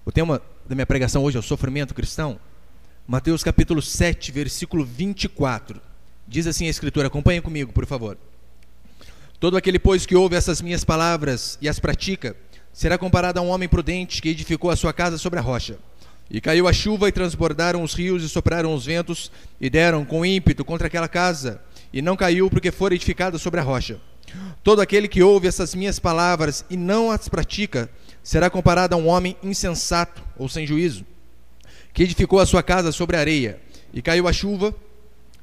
O tema da minha pregação hoje é o sofrimento cristão. Mateus capítulo 7, versículo 24. Diz assim a Escritura, acompanhem comigo, por favor. Todo aquele, pois, que ouve essas minhas palavras e as pratica, será comparado a um homem prudente que edificou a sua casa sobre a rocha. E caiu a chuva, e transbordaram os rios, e sopraram os ventos, e deram com ímpeto contra aquela casa, e não caiu, porque fora edificada sobre a rocha. Todo aquele que ouve essas minhas palavras e não as pratica, será comparado a um homem insensato, ou sem juízo, que edificou a sua casa sobre a areia. E caiu a chuva,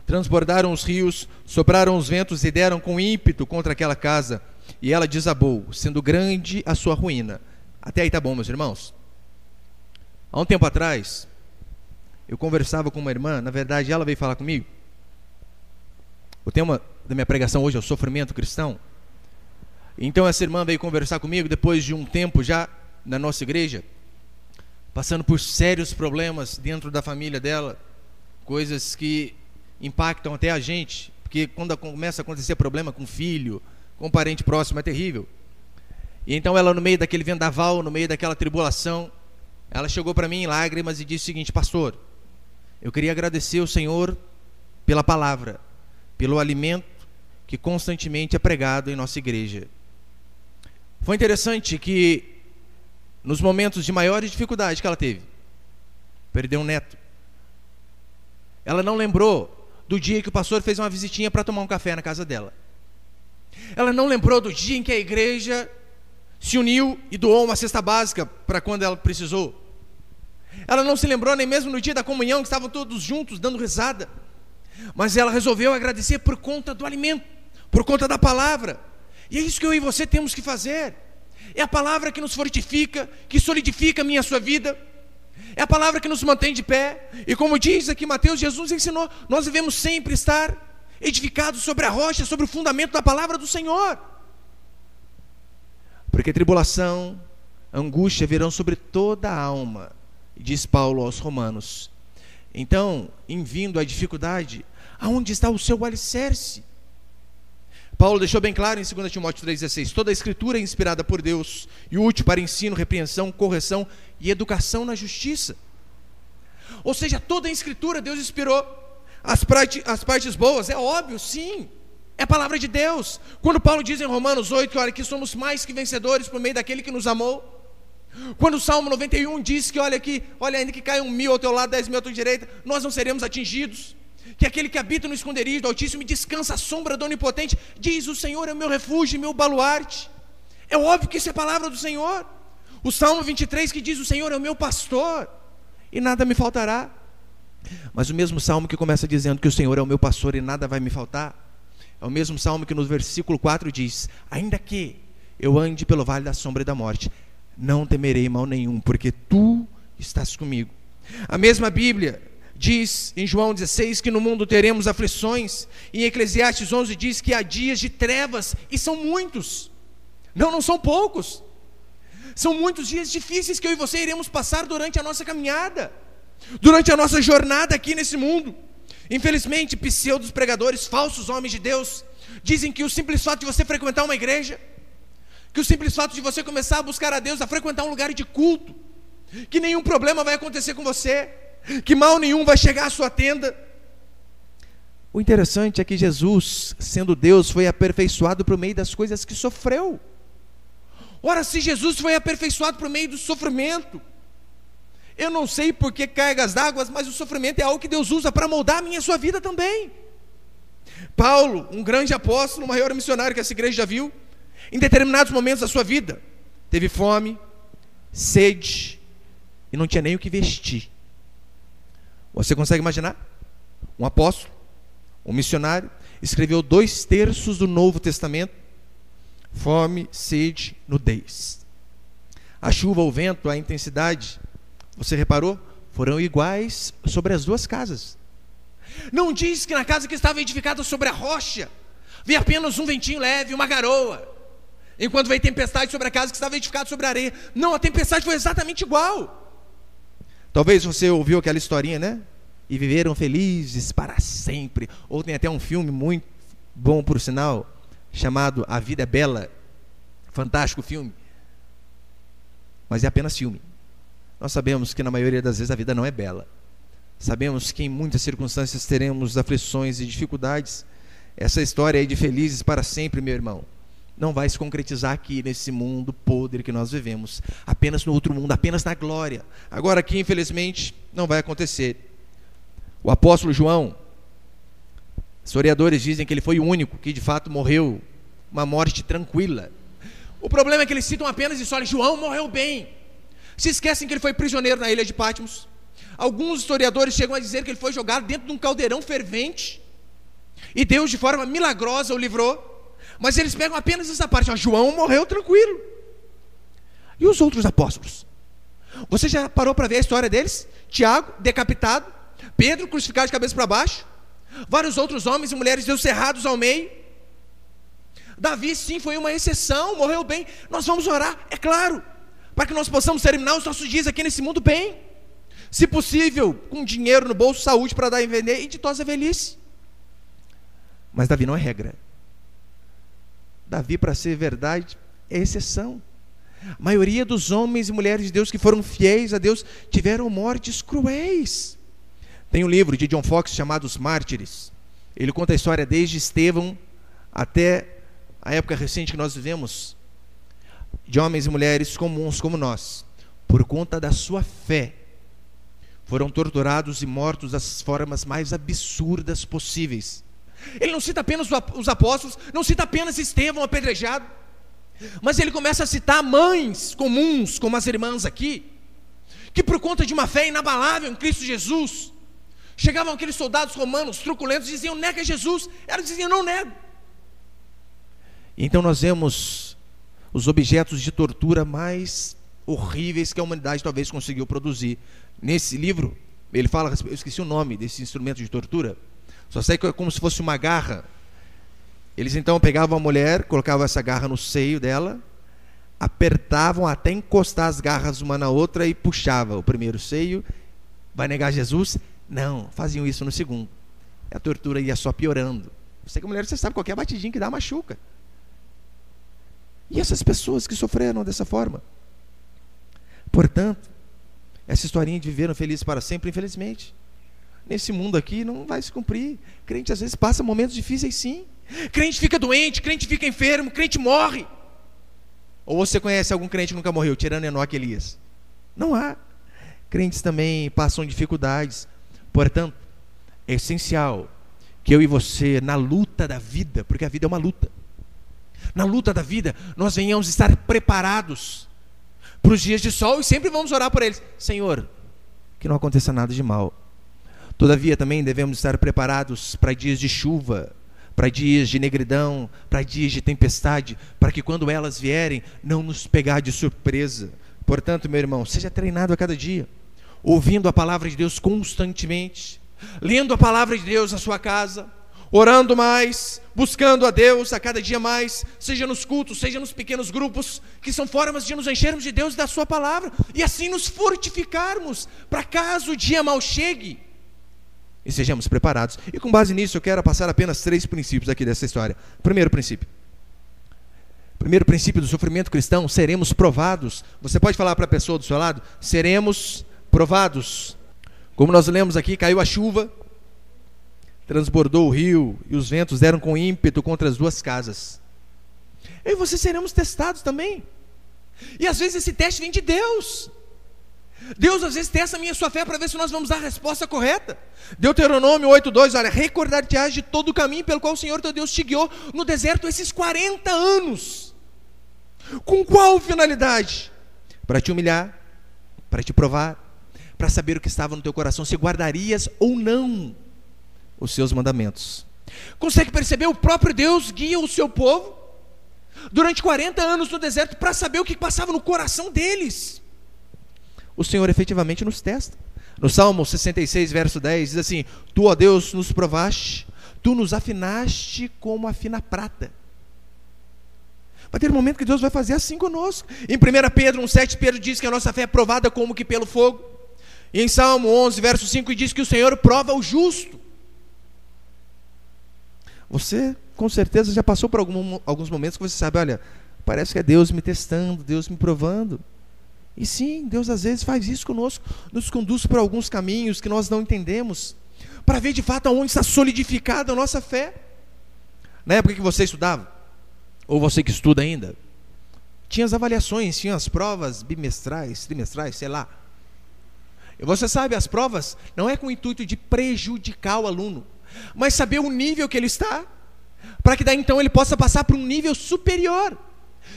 transbordaram os rios, sopraram os ventos, e deram com ímpeto contra aquela casa, e ela desabou, sendo grande a sua ruína. Até aí tá bom, meus irmãos? Há um tempo atrás, eu conversava com uma irmã, na verdade ela veio falar comigo. O tema da minha pregação hoje é o sofrimento cristão. Então essa irmã veio conversar comigo depois de um tempo já na nossa igreja, passando por sérios problemas dentro da família dela, coisas que impactam até a gente, porque quando começa a acontecer problema com filho, com parente próximo, é terrível. E então ela, no meio daquele vendaval, no meio daquela tribulação, ela chegou para mim em lágrimas e disse o seguinte: pastor, eu queria agradecer ao Senhor pela palavra, pelo alimento que constantemente é pregado em nossa igreja. Foi interessante que nos momentos de maior dificuldade que ela teve, perdeu um neto, ela não lembrou do dia que o pastor fez uma visitinha para tomar um café na casa dela. Ela não lembrou do dia em que a igreja se uniu e doou uma cesta básica para quando ela precisou. Ela não se lembrou nem mesmo no dia da comunhão, que estavam todos juntos dando risada. Mas ela resolveu agradecer por conta do alimento, por conta da palavra. E é isso que eu e você temos que fazer. É a palavra que nos fortifica, que solidifica a minha e a sua vida. É a palavra que nos mantém de pé. E como diz aqui Mateus, Jesus ensinou, nós devemos sempre estar edificados sobre a rocha, sobre o fundamento da palavra do Senhor. Porque tribulação, angústia virão sobre toda a alma, diz Paulo aos Romanos. Então, em vindo a dificuldade, aonde está o seu alicerce? Paulo deixou bem claro em 2 Timóteo 3,16: toda a escritura é inspirada por Deus e útil para ensino, repreensão, correção e educação na justiça. Ou seja, toda a escritura Deus inspirou. As partes boas, é óbvio, sim, é a palavra de Deus. Quando Paulo diz em Romanos 8 que, olha, que somos mais que vencedores por meio daquele que nos amou. Quando o Salmo 91 diz que, olha, ainda que caia 1.000 ao teu lado, 10.000 à tua direita, nós não seremos atingidos. Que aquele que habita no esconderijo do Altíssimo e descansa à sombra do Onipotente, diz: o Senhor é o meu refúgio e meu baluarte. É óbvio que isso é a palavra do Senhor. O Salmo 23 que diz: o Senhor é o meu pastor e nada me faltará. Mas o mesmo salmo que começa dizendo que o Senhor é o meu pastor e nada vai me faltar, é o mesmo salmo que no versículo 4 diz: ainda que eu ande pelo vale da sombra e da morte, não temerei mal nenhum, porque tu estás comigo. A mesma Bíblia diz em João 16 que no mundo teremos aflições, e em Eclesiastes 11 diz que há dias de trevas, e são muitos, não são poucos, são muitos dias difíceis que eu e você iremos passar durante a nossa caminhada, durante a nossa jornada aqui nesse mundo. Infelizmente, pseudos pregadores, falsos homens de Deus, dizem que o simples fato de você frequentar uma igreja, que o simples fato de você começar a buscar a Deus, a frequentar um lugar de culto, que nenhum problema vai acontecer com você, que mal nenhum vai chegar à sua tenda. O interessante é que Jesus, sendo Deus, foi aperfeiçoado por meio das coisas que sofreu. Ora, se Jesus foi aperfeiçoado por meio do sofrimento, eu não sei por que cargas d'água, mas o sofrimento é algo que Deus usa para moldar a minha e a sua vida também. Paulo, um grande apóstolo, o maior missionário que essa igreja já viu, em determinados momentos da sua vida, teve fome, sede, e não tinha nem o que vestir. Você consegue imaginar? Um apóstolo, um missionário, escreveu 2/3 do Novo Testamento, fome, sede, nudez. A chuva, o vento, a intensidade, você reparou? Foram iguais sobre as duas casas. Não diz que na casa que estava edificada sobre a rocha, veio apenas um ventinho leve, uma garoa, enquanto veio tempestade sobre a casa que estava edificada sobre a areia. Não, a tempestade foi exatamente igual. Talvez você ouviu aquela historinha, né? E viveram felizes para sempre. Ou tem até um filme muito bom, por sinal, chamado A Vida é Bela. Fantástico filme. Mas é apenas filme. Nós sabemos que na maioria das vezes a vida não é bela. Sabemos que em muitas circunstâncias teremos aflições e dificuldades. Essa história aí de felizes para sempre, meu irmão, não vai se concretizar aqui nesse mundo podre que nós vivemos, apenas no outro mundo, apenas na glória. Agora aqui, infelizmente, não vai acontecer. O apóstolo João, historiadores dizem que ele foi o único que de fato morreu uma morte tranquila. O problema é que eles citam apenas isso: olha, João morreu bem. Se esquecem que ele foi prisioneiro na ilha de Patmos. Alguns historiadores chegam a dizer que ele foi jogado dentro de um caldeirão fervente e Deus de forma milagrosa o livrou. Mas eles pegam apenas essa parte: ó, João morreu tranquilo. E os outros apóstolos? Você já parou para ver a história deles? Tiago, decapitado. Pedro, crucificado de cabeça para baixo. Vários outros homens e mulheres de Deus cerrados ao meio. Davi, sim, foi uma exceção, morreu bem. Nós vamos orar, é claro, para que nós possamos terminar os nossos dias aqui nesse mundo bem. Se possível, com dinheiro no bolso, saúde para dar e vender e ditosa velhice. Mas Davi não é regra. Davi, para ser verdade, é exceção. A maioria dos homens e mulheres de Deus que foram fiéis a Deus tiveram mortes cruéis. Tem um livro de John Fox chamado Os Mártires. Ele conta a história desde Estevão até a época recente que nós vivemos, de homens e mulheres comuns como nós, por conta da sua fé, foram torturados e mortos das formas mais absurdas possíveis. Ele não cita apenas os apóstolos, não cita apenas Estevão apedrejado, mas ele começa a citar mães comuns, como as irmãs aqui, que por conta de uma fé inabalável em Cristo Jesus, chegavam aqueles soldados romanos truculentos e diziam: nega Jesus. Elas diziam: não nego. Então nós vemos os objetos de tortura mais horríveis que a humanidade talvez conseguiu produzir. Nesse livro, ele fala, eu esqueci o nome desse instrumento de tortura, só sei que é como se fosse uma garra. Eles então pegavam a mulher, colocavam essa garra no seio dela, apertavam até encostar as garras uma na outra e puxava o primeiro seio. Vai negar Jesus? Não, faziam isso no segundo. A tortura ia só piorando. Você que é mulher, você sabe, qualquer batidinha que dá machuca. E essas pessoas que sofreram dessa forma. Portanto, essa historinha de viveram felizes para sempre, infelizmente, nesse mundo aqui não vai se cumprir. Crente às vezes passa momentos difíceis, sim. Crente fica doente, crente fica enfermo, crente morre. Ou você conhece algum crente que nunca morreu, tirando Enoque e Elias? Não há. Crentes também passam dificuldades. Portanto, é essencial que eu e você, na luta da vida, porque a vida é uma luta, na luta da vida, nós venhamos estar preparados para os dias de sol e sempre vamos orar por eles: Senhor, que não aconteça nada de mal. Todavia também devemos estar preparados para dias de chuva, para dias de negridão, para dias de tempestade, para que quando elas vierem, não nos pegar de surpresa. Portanto, meu irmão, seja treinado a cada dia, ouvindo a palavra de Deus constantemente, lendo a palavra de Deus na sua casa, orando mais, buscando a Deus a cada dia mais, seja nos cultos, seja nos pequenos grupos, que são formas de nos enchermos de Deus e da sua palavra, e assim nos fortificarmos, para caso o dia mal chegue, e sejamos preparados. E com base nisso eu quero passar apenas 3 princípios aqui dessa história. Primeiro princípio do sofrimento cristão: seremos provados. Você pode falar para a pessoa do seu lado: seremos provados. Como nós lemos aqui, caiu a chuva, transbordou o rio, e os ventos deram com ímpeto contra as 2 casas. Eu e você seremos testados também. E às vezes esse teste vem de Deus. Deus às vezes testa a minha e a sua fé para ver se nós vamos dar a resposta correta. Deuteronômio 8:2, olha: recordar-te-ás de todo o caminho pelo qual o Senhor teu Deus te guiou no deserto esses 40 anos. Com qual finalidade? Para te humilhar, para te provar, para saber o que estava no teu coração, se guardarias ou não os seus mandamentos. Consegue perceber? O próprio Deus guia o seu povo durante 40 anos no deserto para saber o que passava no coração deles. O Senhor efetivamente nos testa. No Salmo 66, verso 10, diz assim: tu, ó Deus, nos provaste, tu nos afinaste como a fina prata. Vai ter um momento que Deus vai fazer assim conosco. Em 1 Pedro 1,7, Pedro diz que a nossa fé é provada como que pelo fogo. E em Salmo 11, verso 5, diz que o Senhor prova o justo. Você, com certeza, já passou por alguns momentos que você sabe: olha, parece que é Deus me testando, Deus me provando. E sim, Deus às vezes faz isso conosco, nos conduz por alguns caminhos que nós não entendemos, para ver de fato aonde está solidificada a nossa fé. Na época que você estudava, ou você que estuda ainda, tinha as avaliações, tinha as provas bimestrais, trimestrais, sei lá. E você sabe, as provas não é com o intuito de prejudicar o aluno, mas saber o nível que ele está, para que daí então ele possa passar para um nível superior.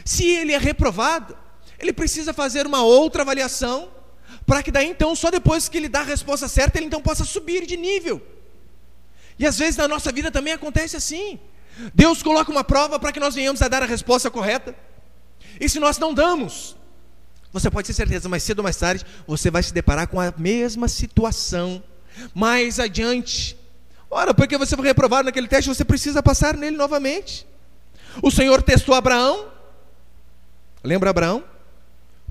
Se ele é reprovado, ele precisa fazer uma outra avaliação, para que daí então, só depois que ele dá a resposta certa, ele então possa subir de nível. E às vezes na nossa vida também acontece assim. Deus coloca uma prova para que nós venhamos a dar a resposta correta. E se nós não damos, você pode ter certeza, mais cedo ou mais tarde, você vai se deparar com a mesma situação mais adiante. Ora, porque você foi reprovado naquele teste, você precisa passar nele novamente. O Senhor testou Abraão. Lembra Abraão?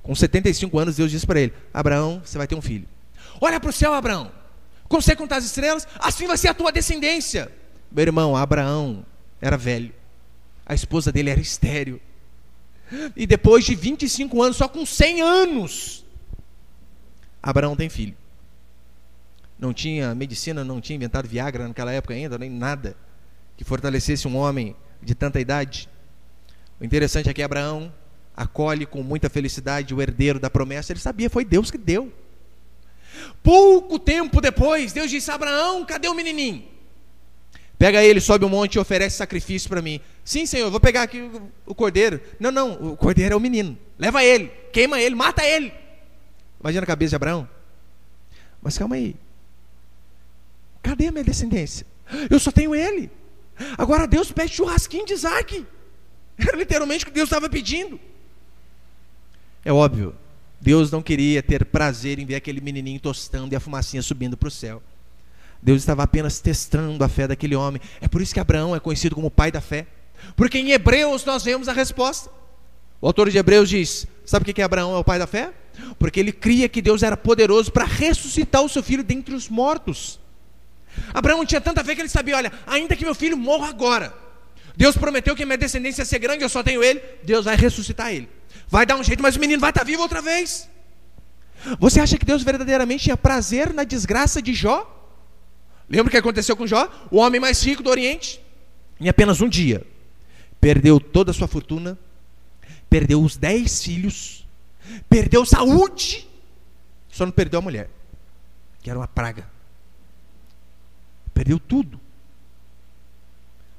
Com 75 anos, Deus disse para ele: Abraão, você vai ter um filho. Olha para o céu, Abraão. Consegue contar as estrelas? Assim vai ser a tua descendência. Meu irmão, Abraão era velho. A esposa dele era estéril. E depois de 25 anos, só com 100 anos, Abraão tem filho. Não tinha medicina, não tinha inventado Viagra naquela época ainda, nem nada que fortalecesse um homem de tanta idade. O interessante é que Abraão acolhe com muita felicidade o herdeiro da promessa. Ele sabia, foi Deus que deu. Pouco tempo depois, Deus disse: Abraão, cadê o menininho? Pega ele, sobe um monte e oferece sacrifício para mim. Sim, Senhor, vou pegar aqui o cordeiro. Não, o cordeiro é o menino. Leva ele, queima ele, mata ele. Imagina a cabeça de Abraão. Mas calma aí. Cadê a minha descendência? Eu só tenho ele. Agora Deus pede churrasquinho de Isaac. Era literalmente o que Deus estava pedindo. É óbvio, Deus não queria ter prazer em ver aquele menininho tostando e a fumacinha subindo para o céu. Deus estava apenas testando a fé daquele homem. É por isso que Abraão é conhecido como o pai da fé. Porque em Hebreus nós vemos a resposta. O autor de Hebreus diz: sabe o que Abraão é o pai da fé? Porque ele cria que Deus era poderoso para ressuscitar o seu filho dentre os mortos. Abraão tinha tanta fé que ele sabia: olha, ainda que meu filho morra agora, Deus prometeu que minha descendência ia ser grande, eu só tenho ele, Deus vai ressuscitar ele. Vai dar um jeito, mas o menino vai estar vivo outra vez. Você acha que Deus verdadeiramente tinha prazer na desgraça de Jó? Lembra o que aconteceu com Jó? O homem mais rico do Oriente, em apenas um dia, perdeu toda a sua fortuna, perdeu os 10 filhos, perdeu saúde, só não perdeu a mulher, que era uma praga. Perdeu tudo.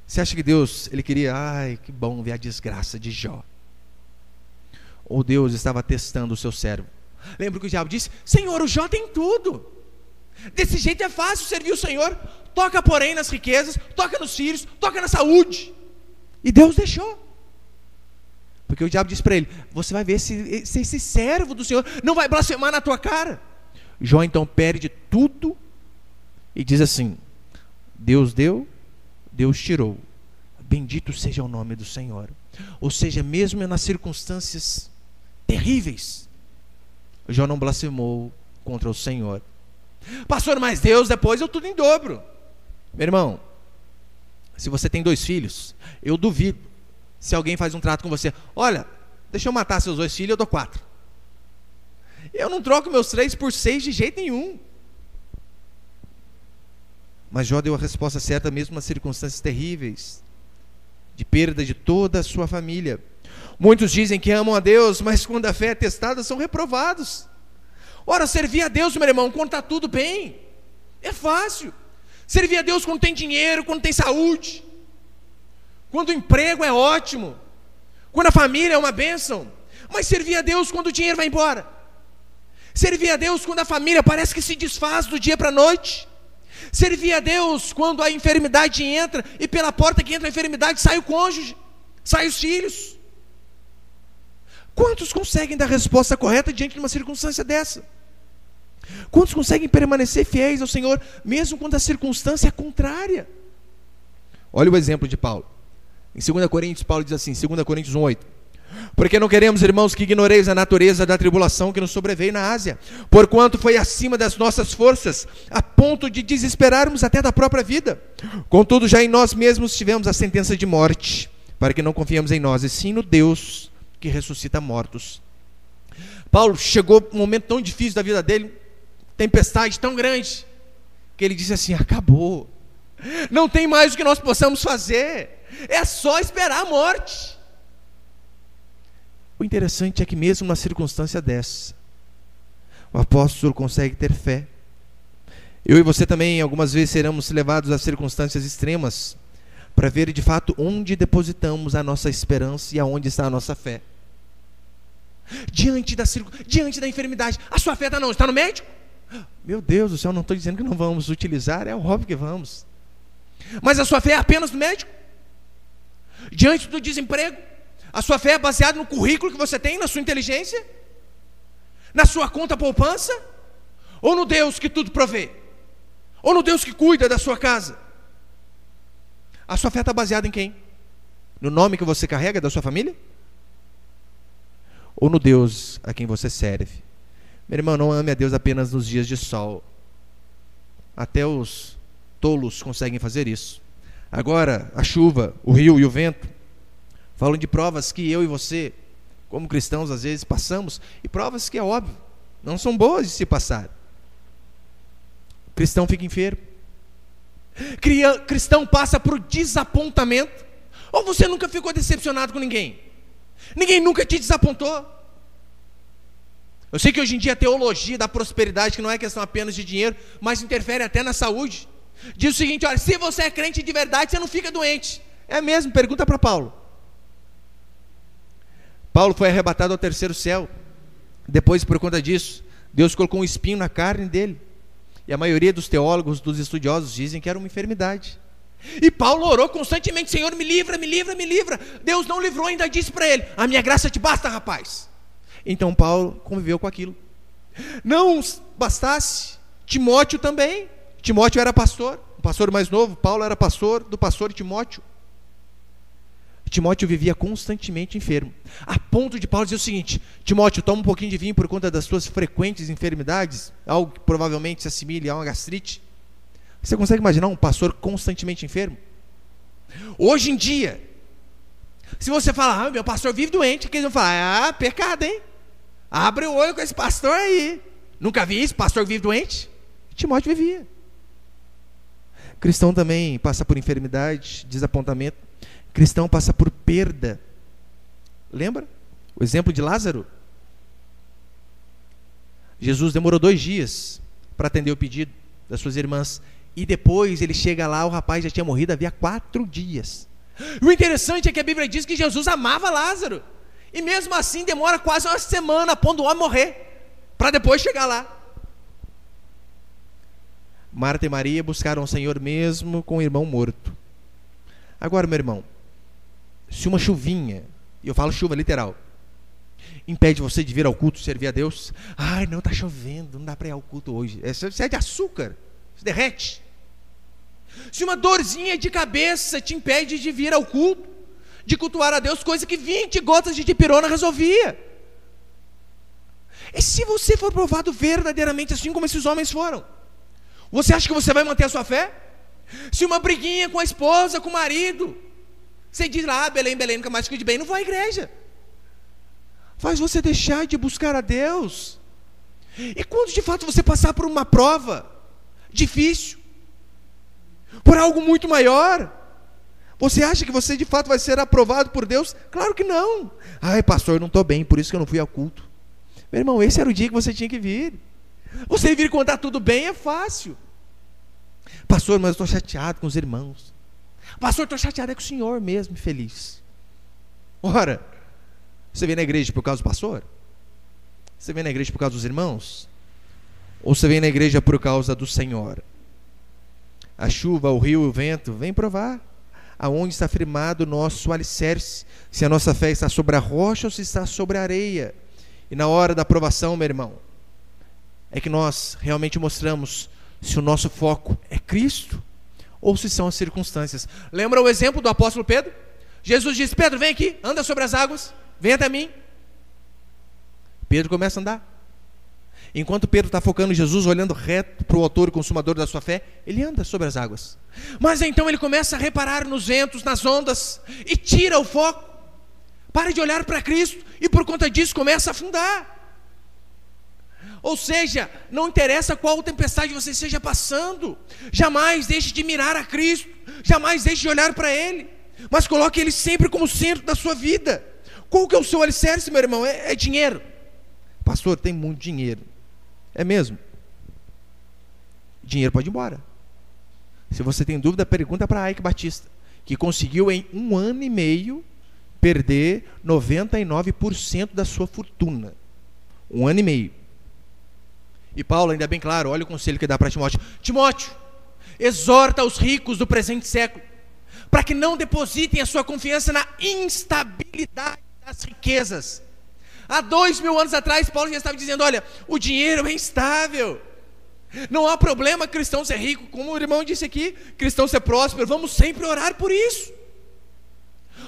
Você acha que Deus, ele queria, ai, que bom ver a desgraça de Jó? Ou Deus estava testando o seu servo? Lembra que o diabo disse: Senhor, o Jó tem tudo. Desse jeito é fácil servir o Senhor. Toca, porém, nas riquezas, toca nos filhos, toca na saúde. E Deus deixou. Porque o diabo disse para ele: você vai ver se esse servo do Senhor não vai blasfemar na tua cara. Jó então perde tudo e diz assim: Deus deu, Deus tirou. Bendito seja o nome do Senhor. Ou seja, mesmo nas circunstâncias terríveis, Jó não blasfemou contra o Senhor. Pastor, mas Deus depois deu tudo em dobro. Meu irmão, se você tem 2 filhos, eu duvido se alguém faz um trato com você: olha, deixa eu matar seus 2 filhos, eu dou 4. Eu não troco meus 3 por 6 de jeito nenhum. Mas Jó deu a resposta certa mesmo nas circunstâncias terríveis, de perda de toda a sua família. Muitos dizem que amam a Deus, mas quando a fé é testada são reprovados. Ora, servir a Deus, meu irmão, quando está tudo bem, é fácil. Servir a Deus quando tem dinheiro, quando tem saúde, quando o emprego é ótimo, quando a família é uma bênção. Mas servir a Deus quando o dinheiro vai embora, servir a Deus quando a família parece que se desfaz do dia para a noite, servir a Deus quando a enfermidade entra e pela porta que entra a enfermidade sai o cônjuge, sai os filhos. Quantos conseguem dar a resposta correta diante de uma circunstância dessa? Quantos conseguem permanecer fiéis ao Senhor mesmo quando a circunstância é contrária? Olha o exemplo de Paulo. Em 2 Coríntios, Paulo diz assim, 2 Coríntios 1:8: porque não queremos, irmãos, que ignoreis a natureza da tribulação que nos sobreveio na Ásia, porquanto foi acima das nossas forças, a ponto de desesperarmos até da própria vida. Contudo, já em nós mesmos tivemos a sentença de morte, para que não confiemos em nós, e sim no Deus que ressuscita mortos. Paulo chegou um momento tão difícil da vida dele, tempestade tão grande, que ele disse assim: acabou, não tem mais o que nós possamos fazer, é só esperar a morte. O interessante é que mesmo numa circunstância dessa, o apóstolo consegue ter fé. Eu e você também algumas vezes seremos levados a circunstâncias extremas para ver de fato onde depositamos a nossa esperança e aonde está a nossa fé. Diante da enfermidade, a sua fé está não? Está no médico? Meu Deus do céu, não estou dizendo que não vamos utilizar, é óbvio que vamos. Mas a sua fé é apenas no médico? Diante do desemprego, a sua fé é baseada no currículo que você tem, na sua inteligência? Na sua conta poupança? Ou no Deus que tudo provê? Ou no Deus que cuida da sua casa? A sua fé está baseada em quem? No nome que você carrega da sua família? Ou no Deus a quem você serve? Meu irmão, não ame a Deus apenas nos dias de sol. Até os tolos conseguem fazer isso. Agora, a chuva, o rio e o vento falam de provas que eu e você, como cristãos, às vezes passamos, e provas que é óbvio, não são boas de se passar. O cristão fica enfermo. Cristão passa por desapontamento. Ou você nunca ficou decepcionado com ninguém? Ninguém nunca te desapontou? Eu sei que hoje em dia a teologia da prosperidade, que não é questão apenas de dinheiro, mas interfere até na saúde, diz o seguinte: olha, se você é crente de verdade, você não fica doente. É mesmo? Pergunta para Paulo. Paulo foi arrebatado ao terceiro céu. Depois, por conta disso, Deus colocou um espinho na carne dele. E a maioria dos teólogos, dos estudiosos, dizem que era uma enfermidade. E Paulo orou constantemente: Senhor, me livra, me livra, me livra. Deus não livrou, ainda disse para ele: a minha graça te basta, rapaz. Então Paulo conviveu com aquilo. Não bastasse, Timóteo também. Timóteo era pastor, o pastor mais novo. Paulo era pastor do pastor Timóteo. Timóteo vivia constantemente enfermo, a ponto de Paulo dizer o seguinte: Timóteo, toma um pouquinho de vinho por conta das suas frequentes enfermidades, algo que provavelmente se assimile a uma gastrite. Você consegue imaginar um pastor constantemente enfermo? Hoje em dia, se você falar: meu pastor vive doente, o que eles vão falar? Pecado, hein? Abre o olho com esse pastor aí. Nunca vi esse pastor que vive doente? Timóteo vivia. Cristão também passa por enfermidade, desapontamento. Cristão passa por perda. Lembra o exemplo de Lázaro? Jesus demorou 2 dias para atender o pedido das suas irmãs, e depois ele chega lá, o rapaz já tinha morrido havia 4 dias. O interessante é que a Bíblia diz que Jesus amava Lázaro, e mesmo assim demora quase uma semana a ponto do homem morrer, para depois chegar lá. Marta e Maria buscaram o Senhor mesmo com o irmão morto. Agora, meu irmão, se uma chuvinha, e eu falo chuva literal, impede você de vir ao culto, servir a Deus, ai, não, está chovendo, não dá para ir ao culto hoje, isso é de açúcar, se derrete. Se uma dorzinha de cabeça te impede de vir ao culto, de cultuar a Deus, coisa que 20 gotas de dipirona resolvia. E se você for provado verdadeiramente assim como esses homens foram, você acha que você vai manter a sua fé? Se uma briguinha com a esposa, com o marido, você diz lá: Belém, Belém, nunca mais cuide bem, não vou à igreja. Faz você deixar de buscar a Deus. E quando de fato você passar por uma prova difícil, por algo muito maior, você acha que você de fato vai ser aprovado por Deus? Claro que não. Ai, pastor, eu não estou bem, por isso que eu não fui ao culto. Meu irmão, esse era o dia que você tinha que vir. Você vir contar tudo bem é fácil. Pastor, mas eu estou chateado com os irmãos. Pastor, estou chateado com o senhor mesmo, feliz. Ora, você vem na igreja por causa do pastor? Você vem na igreja por causa dos irmãos? Ou você vem na igreja por causa do Senhor? A chuva, o rio e o vento, vem provar aonde está firmado o nosso alicerce, se a nossa fé está sobre a rocha ou se está sobre a areia. E na hora da provação, meu irmão, é que nós realmente mostramos se o nosso foco é Cristo ou se são as circunstâncias. Lembra o exemplo do apóstolo Pedro? Jesus disse: Pedro, vem aqui, anda sobre as águas, vem até mim. Pedro começa a andar. Enquanto Pedro está focando em Jesus, olhando reto para o autor e consumador da sua fé, ele anda sobre as águas. Mas então ele começa a reparar nos ventos, nas ondas, e tira o foco, para de olhar para Cristo, e por conta disso começa a afundar. Ou seja, não interessa qual tempestade você esteja passando, jamais deixe de mirar a Cristo, jamais deixe de olhar para Ele, mas coloque Ele sempre como centro da sua vida. Qual que é o seu alicerce, meu irmão? É dinheiro. Pastor, tem muito dinheiro. É mesmo? Dinheiro pode ir embora. Se você tem dúvida, pergunta para Ike Batista, que conseguiu em 1 ano e meio perder 99% da sua fortuna. 1 ano e meio. E Paulo, ainda bem claro, olha o conselho que dá para Timóteo. Timóteo, exorta os ricos do presente século, para que não depositem a sua confiança na instabilidade das riquezas. Há 2000 anos atrás, Paulo já estava dizendo, olha, o dinheiro é instável. Não há problema cristão ser rico, como o irmão disse aqui, cristão ser próspero, vamos sempre orar por isso.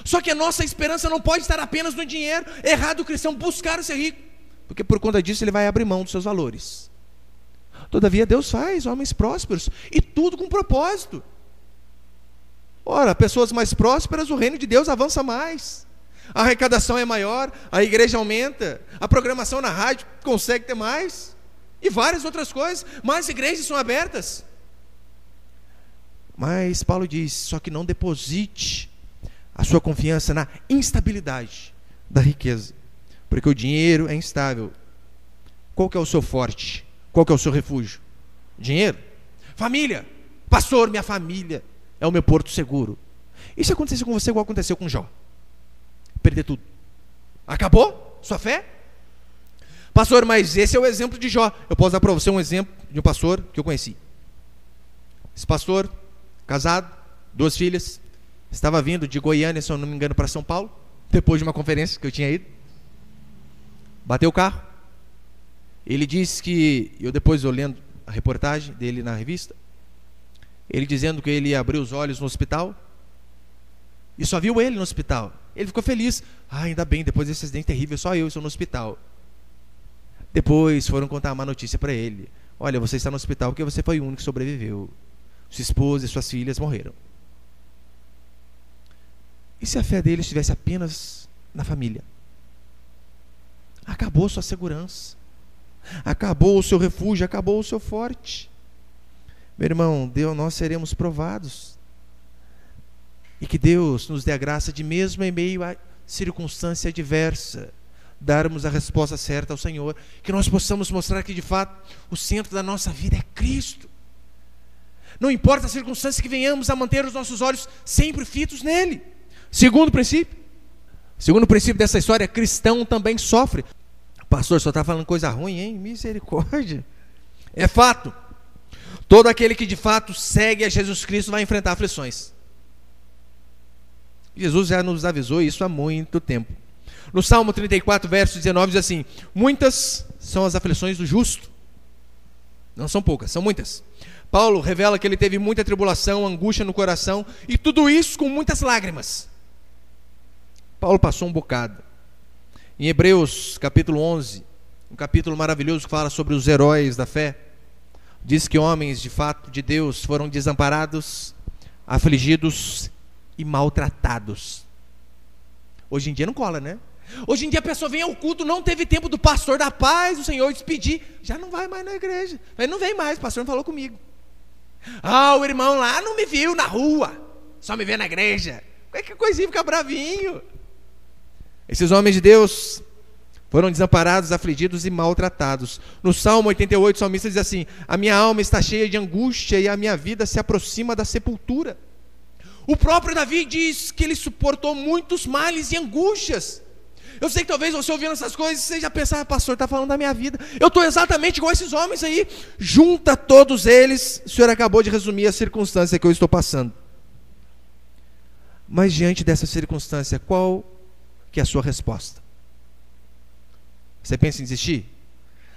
Só que a nossa esperança não pode estar apenas no dinheiro. É errado o cristão buscar ser rico, porque por conta disso ele vai abrir mão dos seus valores. Todavia Deus faz homens prósperos, e tudo com propósito. Ora, pessoas mais prósperas, o reino de Deus avança mais, a arrecadação é maior, a igreja aumenta, a programação na rádio consegue ter mais, e várias outras coisas, mais igrejas são abertas. Mas Paulo diz, só que não deposite a sua confiança na instabilidade da riqueza, porque o dinheiro é instável. Qual que é o seu forte? Qual que é o seu refúgio? Dinheiro? Família? Pastor, minha família é o meu porto seguro. E se acontecer com você igual aconteceu com Jó? Perder tudo. Acabou sua fé? Pastor, mas esse é o exemplo de Jó. Eu posso dar para você um exemplo de um pastor que eu conheci. Esse pastor, casado, 2 filhas, estava vindo de Goiânia, se eu não me engano, para São Paulo, depois de uma conferência que eu tinha ido. Bateu o carro. Ele disse que, depois eu lendo a reportagem dele na revista, ele dizendo que ele ia abrir os olhos no hospital, e só viu ele no hospital. Ele ficou feliz. Ainda bem, depois desse acidente terrível, só eu estou no hospital. Depois foram contar uma notícia para ele. Olha, você está no hospital porque você foi o único que sobreviveu. Sua esposa e suas filhas morreram. E se a fé dele estivesse apenas na família? Acabou sua segurança, acabou o seu refúgio, acabou o seu forte. Meu irmão, nós seremos provados. E que Deus nos dê a graça de, mesmo em meio a circunstância adversa, darmos a resposta certa ao Senhor. Que nós possamos mostrar que de fato o centro da nossa vida é Cristo. Não importa as circunstâncias, que venhamos a manter os nossos olhos sempre fitos nele. Segundo princípio dessa história, cristão também sofre. Pastor, só está falando coisa ruim, hein? Misericórdia. É fato. Todo aquele que de fato segue a Jesus Cristo vai enfrentar aflições. Jesus já nos avisou isso há muito tempo. No Salmo 34, verso 19, diz assim: muitas são as aflições do justo. Não são poucas, são muitas. Paulo revela que ele teve muita tribulação, angústia no coração, e tudo isso com muitas lágrimas. Paulo passou um bocado. Em Hebreus capítulo 11, um capítulo maravilhoso que fala sobre os heróis da fé, diz que homens de fato de Deus foram desamparados, afligidos e maltratados. Hoje em dia não cola, né? Hoje em dia a pessoa vem ao culto, não teve tempo do pastor da paz do Senhor despedir, já não vai mais na igreja. Ele não vem mais, o pastor não falou comigo. O irmão lá não me viu na rua, só me vê na igreja. Que coisinha, fica bravinho. Esses homens de Deus foram desamparados, afligidos e maltratados. No Salmo 88, o salmista diz assim: a minha alma está cheia de angústia e a minha vida se aproxima da sepultura. O próprio Davi diz que ele suportou muitos males e angústias. Eu sei que talvez você ouvindo essas coisas, você já pensa: pastor, está falando da minha vida. Eu estou exatamente igual a esses homens aí. Junta todos eles, o senhor acabou de resumir a circunstância que eu estou passando. Mas diante dessa circunstância, qual que é a sua resposta? Você pensa em desistir?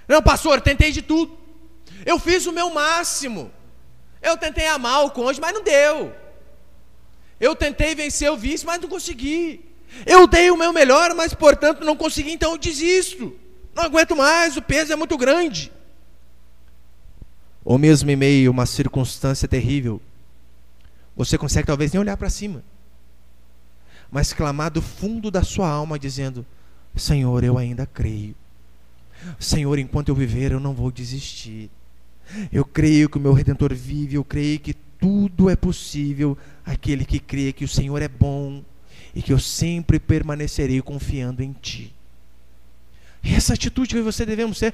Não, pastor, tentei de tudo. Eu fiz o meu máximo. Eu tentei amar o cônjuge, mas não deu. Eu tentei vencer o vício, mas não consegui. Eu dei o meu melhor, mas portanto não consegui, então eu desisto. Não aguento mais, o peso é muito grande. Ou mesmo em meio a uma circunstância terrível, você consegue talvez nem olhar para cima, mas clamar do fundo da sua alma dizendo: Senhor, eu ainda creio. Senhor, enquanto eu viver, eu não vou desistir. Eu creio que o meu Redentor vive, eu creio que tudo é possível àquele que crê que o Senhor é bom e que eu sempre permanecerei confiando em Ti. E essa atitude que você devemos ter.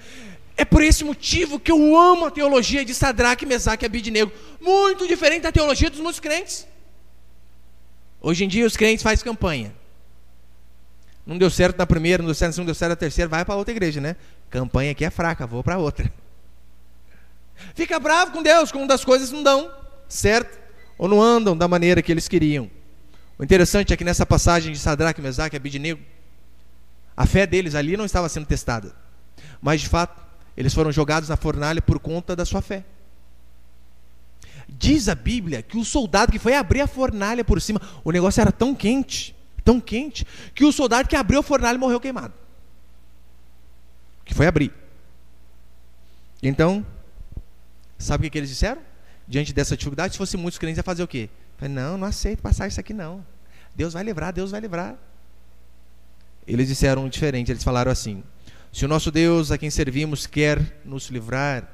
É por esse motivo que eu amo a teologia de Sadraque, Mesaque e Abidnego. Muito diferente da teologia dos muitos crentes. Hoje em dia os crentes fazem campanha. Não deu certo na primeira, não deu certo na segunda, não deu certo na terceira, vai para outra igreja, né? Campanha aqui é fraca, vou para outra. Fica bravo com Deus quando as coisas não dão certo ou não andam da maneira que eles queriam. O interessante é que nessa passagem de Sadraque, Mesaque e Abidnego, a fé deles ali não estava sendo testada, mas de fato eles foram jogados na fornalha por conta da sua fé. Diz a Bíblia que o soldado que foi abrir a fornalha por cima, o negócio era tão quente, que o soldado que abriu a fornalha morreu queimado. Que foi abrir. Então, sabe o que eles disseram? Diante dessa dificuldade, se fosse muitos crentes, ia fazer o quê? Falei, não aceito passar isso aqui não. Deus vai livrar, Deus vai livrar. Eles disseram diferente, eles falaram assim: se o nosso Deus a quem servimos quer nos livrar,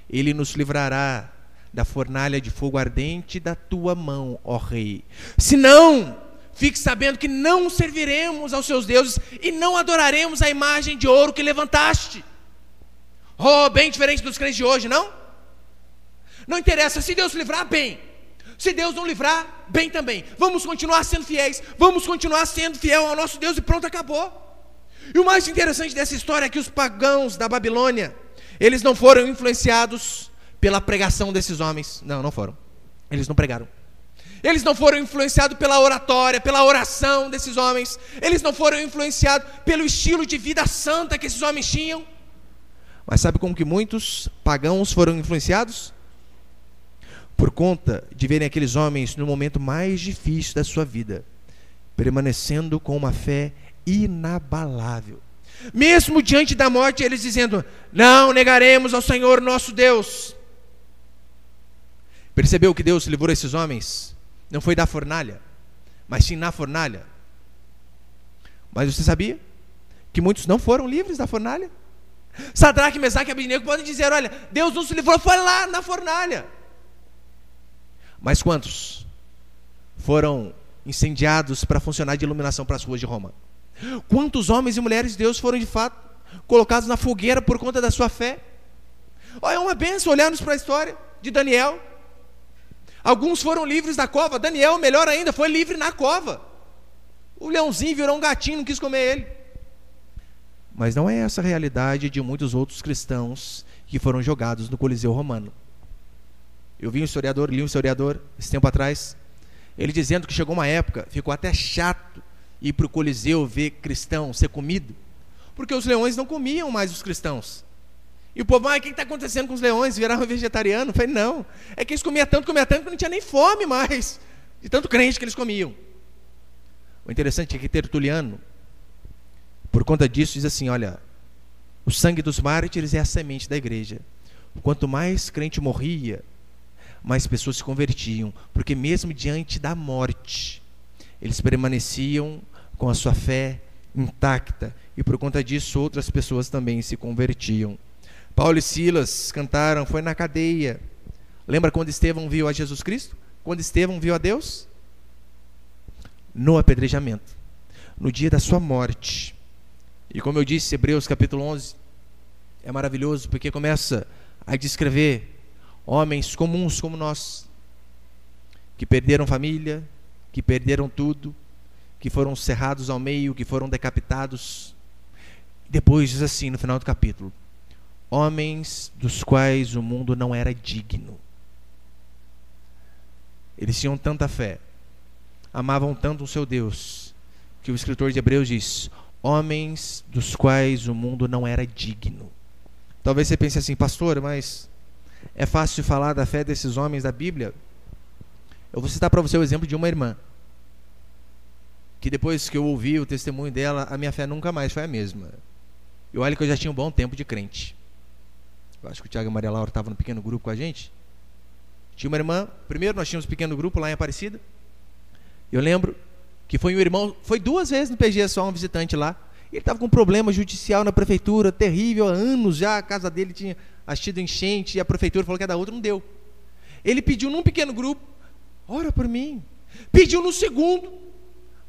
Ele nos livrará da fornalha de fogo ardente da tua mão, ó rei. Se não, fique sabendo que não serviremos aos seus deuses e não adoraremos a imagem de ouro que levantaste. Oh, bem diferente dos crentes de hoje, não? Não interessa, se Deus livrar, bem. Se Deus não livrar, bem também. Vamos continuar sendo fiéis, vamos continuar sendo fiel ao nosso Deus e pronto, acabou. E o mais interessante dessa história é que os pagãos da Babilônia, eles não foram influenciados pela pregação desses homens. Não foram. Eles não pregaram. Eles não foram influenciados pela oratória, pela oração desses homens. Eles não foram influenciados pelo estilo de vida santa que esses homens tinham. Mas sabe como que muitos pagãos foram influenciados? Por conta de verem aqueles homens no momento mais difícil da sua vida, permanecendo com uma fé inabalável. Mesmo diante da morte, eles dizendo: não negaremos ao Senhor nosso Deus. Percebeu que Deus livrou esses homens? Não foi da fornalha, mas sim na fornalha. Mas você sabia que muitos não foram livres da fornalha? Sadraque, Mesaque e Abidnego podem dizer: olha, Deus nos livrou, foi lá na fornalha. Mas quantos foram incendiados para funcionar de iluminação para as ruas de Roma? Quantos homens e mulheres de Deus foram de fato colocados na fogueira por conta da sua fé? Olha, é uma bênção olharmos para a história de Daniel. Alguns foram livres da cova. Daniel, melhor ainda, foi livre na cova. O leãozinho virou um gatinho, não quis comer ele. Mas não é essa a realidade de muitos outros cristãos que foram jogados no Coliseu Romano. Eu li um historiador esse tempo atrás, ele dizendo que chegou uma época, ficou até chato ir para o Coliseu ver cristão ser comido, porque os leões não comiam mais os cristãos. E o povo: o que está acontecendo com os leões? Viraram vegetariano? Eu falei: não, é que eles comiam tanto que não tinha nem fome mais, de tanto crente que eles comiam. O interessante é que Tertuliano, por conta disso, diz assim: olha, o sangue dos mártires é a semente da igreja. Quanto mais crente morria, mais pessoas se convertiam, porque mesmo diante da morte, eles permaneciam com a sua fé intacta, e por conta disso outras pessoas também se convertiam. Paulo e Silas cantaram, foi na cadeia. Lembra quando Estevão viu a Jesus Cristo? Quando Estevão viu a Deus? No apedrejamento, no dia da sua morte. E como eu disse, Hebreus capítulo 11 é maravilhoso, porque começa a descrever homens comuns como nós, que perderam família, que perderam tudo, que foram cerrados ao meio, que foram decapitados. Depois diz assim no final do capítulo: homens dos quais o mundo não era digno. Eles tinham tanta fé, amavam tanto o seu Deus, que o escritor de Hebreus diz: homens dos quais o mundo não era digno. Talvez você pense assim: pastor, mas é fácil falar da fé desses homens da Bíblia? Eu vou citar para você o exemplo de uma irmã, que depois que eu ouvi o testemunho dela, a minha fé nunca mais foi a mesma. E olha que eu já tinha um bom tempo de crente. Eu acho que o Tiago e a Maria Laura estavam no pequeno grupo com a gente. Tinha uma irmã, primeiro nós tínhamos um pequeno grupo lá em Aparecida. Eu lembro que foi um irmão, foi 2 vezes no PG só, um visitante lá. Ele estava com um problema judicial na prefeitura, terrível, há anos já, a casa dele tinha tido enchente, e a prefeitura falou que ia dar outra, não deu. Ele pediu num pequeno grupo, ora por mim. Pediu no segundo,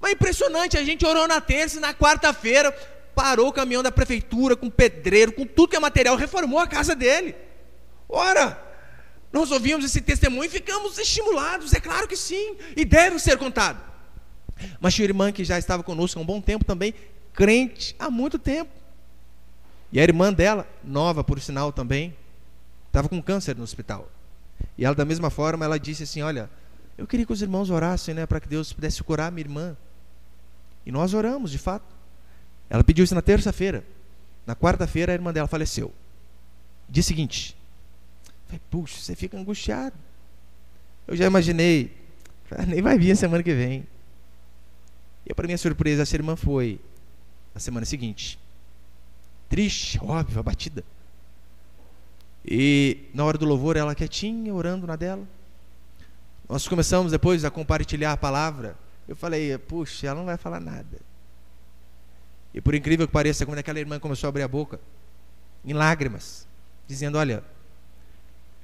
mas impressionante, a gente orou na terça e na quarta-feira, parou o caminhão da prefeitura, com pedreiro, com tudo que é material, reformou a casa dele. Ora, nós ouvimos esse testemunho e ficamos estimulados, é claro que sim, e deve ser contado. Mas tinha uma irmã que já estava conosco há um bom tempo também, crente há muito tempo. E a irmã dela, nova por sinal também, estava com câncer no hospital. E ela, da mesma forma, ela disse assim, olha, eu queria que os irmãos orassem, né, para que Deus pudesse curar minha irmã. E nós oramos, de fato. Ela pediu isso na terça-feira. Na quarta-feira, a irmã dela faleceu. Dia seguinte, falei, puxa, você fica angustiado. Eu já imaginei, nem vai vir a semana que vem. E para minha surpresa, essa irmã foi na semana seguinte. Triste, óbvio, abatida. E na hora do louvor, ela quietinha, orando na dela. Nós começamos depois a compartilhar a palavra. Eu falei, puxa, ela não vai falar nada. E por incrível que pareça, quando aquela irmã começou a abrir a boca, em lágrimas, dizendo, olha,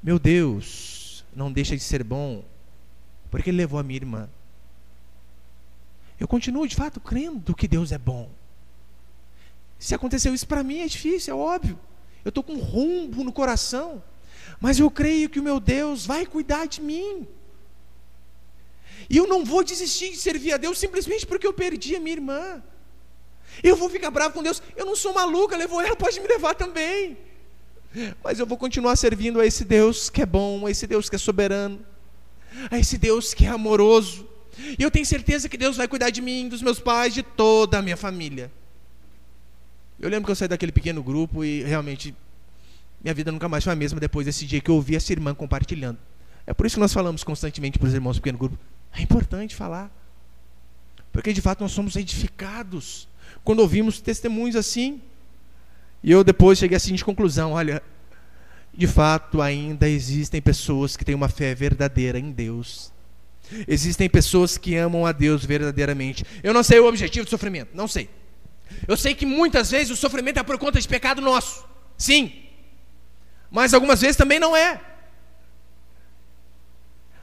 meu Deus não deixa de ser bom, porque Ele levou a minha irmã. Eu continuo, de fato, crendo que Deus é bom. Se aconteceu isso para mim é difícil, é óbvio. Eu estou com um rumbo no coração, mas eu creio que o meu Deus vai cuidar de mim. E eu não vou desistir de servir a Deus simplesmente porque eu perdi a minha irmã. Eu vou ficar bravo com Deus. Eu não sou maluca, levou ela, pode me levar também. Mas eu vou continuar servindo a esse Deus que é bom, a esse Deus que é soberano, a esse Deus que é amoroso. E eu tenho certeza que Deus vai cuidar de mim, dos meus pais, de toda a minha família. Eu lembro que eu saí daquele pequeno grupo e realmente minha vida nunca mais foi a mesma depois desse dia que eu ouvi essa irmã compartilhando. É por isso que nós falamos constantemente para os irmãos do pequeno grupo. É importante falar, porque de fato nós somos edificados quando ouvimos testemunhos assim. E eu depois cheguei à seguinte conclusão, olha, de fato ainda existem pessoas que têm uma fé verdadeira em Deus. Existem pessoas que amam a Deus verdadeiramente. Eu não sei o objetivo do sofrimento, não sei. Eu sei que muitas vezes o sofrimento é por conta de pecado nosso, sim, mas algumas vezes também não é.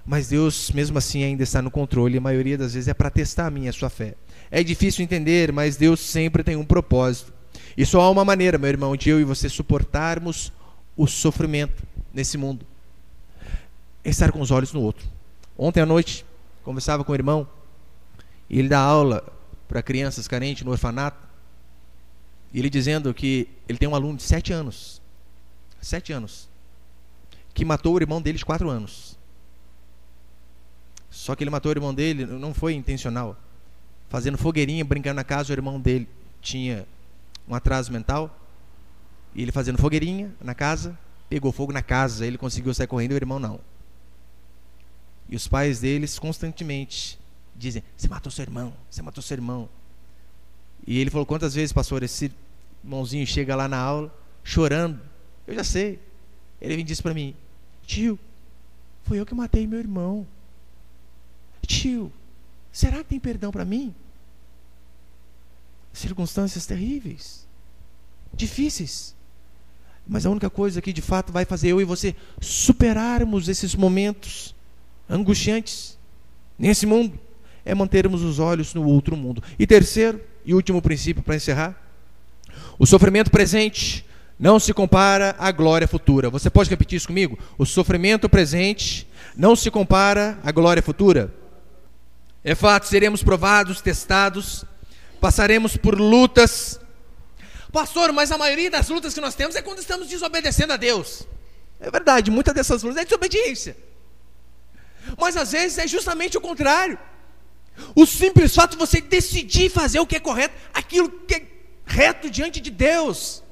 Mas Deus mesmo assim ainda está no controle, e a maioria das vezes é para testar a minha e a sua fé. É difícil entender, mas Deus sempre tem um propósito. E só há uma maneira, meu irmão, de eu e você suportarmos o sofrimento nesse mundo: é estar com os olhos no outro. Ontem à noite, conversava com o irmão, e ele dá aula para crianças carentes no orfanato, e ele dizendo que ele tem um aluno de 7 anos, que matou o irmão dele de 4 anos. Só que ele matou o irmão dele, não foi intencional. Fazendo fogueirinha, brincando na casa, o irmão dele tinha um atraso mental, e ele fazendo fogueirinha na casa, pegou fogo na casa, ele conseguiu sair correndo e o irmão não. E os pais deles constantemente dizem, você matou seu irmão, você matou seu irmão. E ele falou, quantas vezes, pastor, esse irmãozinho chega lá na aula, chorando. Eu já sei. Ele vem e disse para mim, tio, foi eu que matei meu irmão. Tio, será que tem perdão para mim? Circunstâncias terríveis, difíceis, mas a única coisa que de fato vai fazer eu e você superarmos esses momentos angustiantes nesse mundo é mantermos os olhos no outro mundo. E terceiro e último princípio para encerrar: o sofrimento presente não se compara à glória futura. Você pode repetir isso comigo? O sofrimento presente não se compara à glória futura. É fato, seremos provados, testados, passaremos por lutas. Pastor, mas a maioria das lutas que nós temos é quando estamos desobedecendo a Deus. É verdade, muitas dessas lutas é desobediência. Mas às vezes é justamente o contrário. O simples fato de você decidir fazer o que é correto, aquilo que é reto diante de Deus,